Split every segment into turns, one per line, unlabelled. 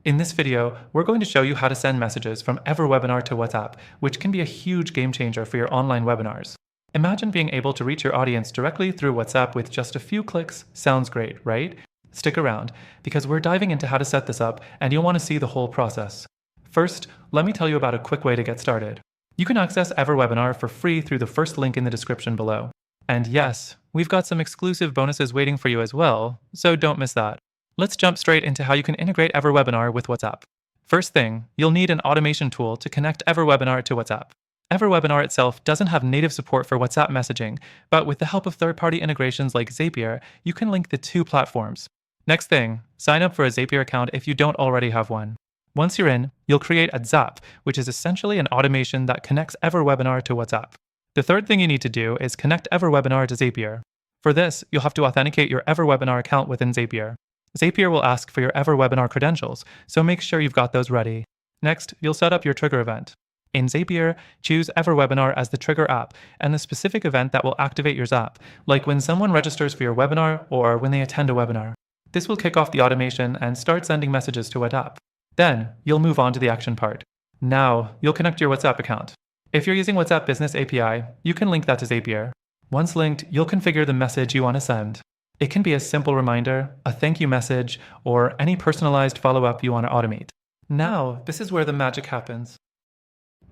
In this video, we're going to show you how to send messages from EverWebinar to WhatsApp, which can be a huge game changer for your online webinars. Imagine being able to reach your audience directly through WhatsApp with just a few clicks. Sounds great, right? Stick around, because we're diving into how to set this up and you'll want to see the whole process. First, let me tell you about a quick way to get started. You can access EverWebinar for free through the first link in the description below. And yes, we've got some exclusive bonuses waiting for you as well, so don't miss that. Let's jump straight into how you can integrate EverWebinar with WhatsApp. First thing, you'll need an automation tool to connect EverWebinar to WhatsApp. EverWebinar itself doesn't have native support for WhatsApp messaging, but with the help of third-party integrations like Zapier, you can link the two platforms. Next thing, sign up for a Zapier account if you don't already have one. Once you're in, you'll create a Zap, which is essentially an automation that connects EverWebinar to WhatsApp. The third thing you need to do is connect EverWebinar to Zapier. For this, you'll have to authenticate your EverWebinar account within Zapier. Zapier will ask for your EverWebinar credentials, so make sure you've got those ready. Next, you'll set up your trigger event. In Zapier, choose EverWebinar as the trigger app and the specific event that will activate your Zap, like when someone registers for your webinar or when they attend a webinar. This will kick off the automation and start sending messages to WhatsApp. Then, you'll move on to the action part. Now, you'll connect your WhatsApp account. If you're using WhatsApp Business API, you can link that to Zapier. Once linked, you'll configure the message you want to send. It can be a simple reminder, a thank you message, or any personalized follow-up you want to automate. Now, this is where the magic happens.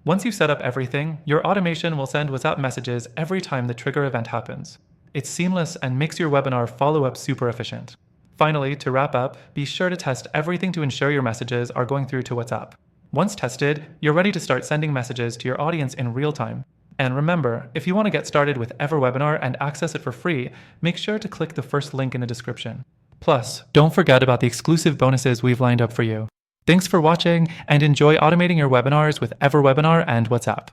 Once you've set up everything, your automation will send WhatsApp messages every time the trigger event happens. It's seamless and makes your webinar follow-up super efficient. Finally, to wrap up, be sure to test everything to ensure your messages are going through to WhatsApp. Once tested, you're ready to start sending messages to your audience in real time. And remember, if you want to get started with EverWebinar and access it for free, make sure to click the first link in the description. Plus, don't forget about the exclusive bonuses we've lined up for you. Thanks for watching, and enjoy automating your webinars with EverWebinar and WhatsApp.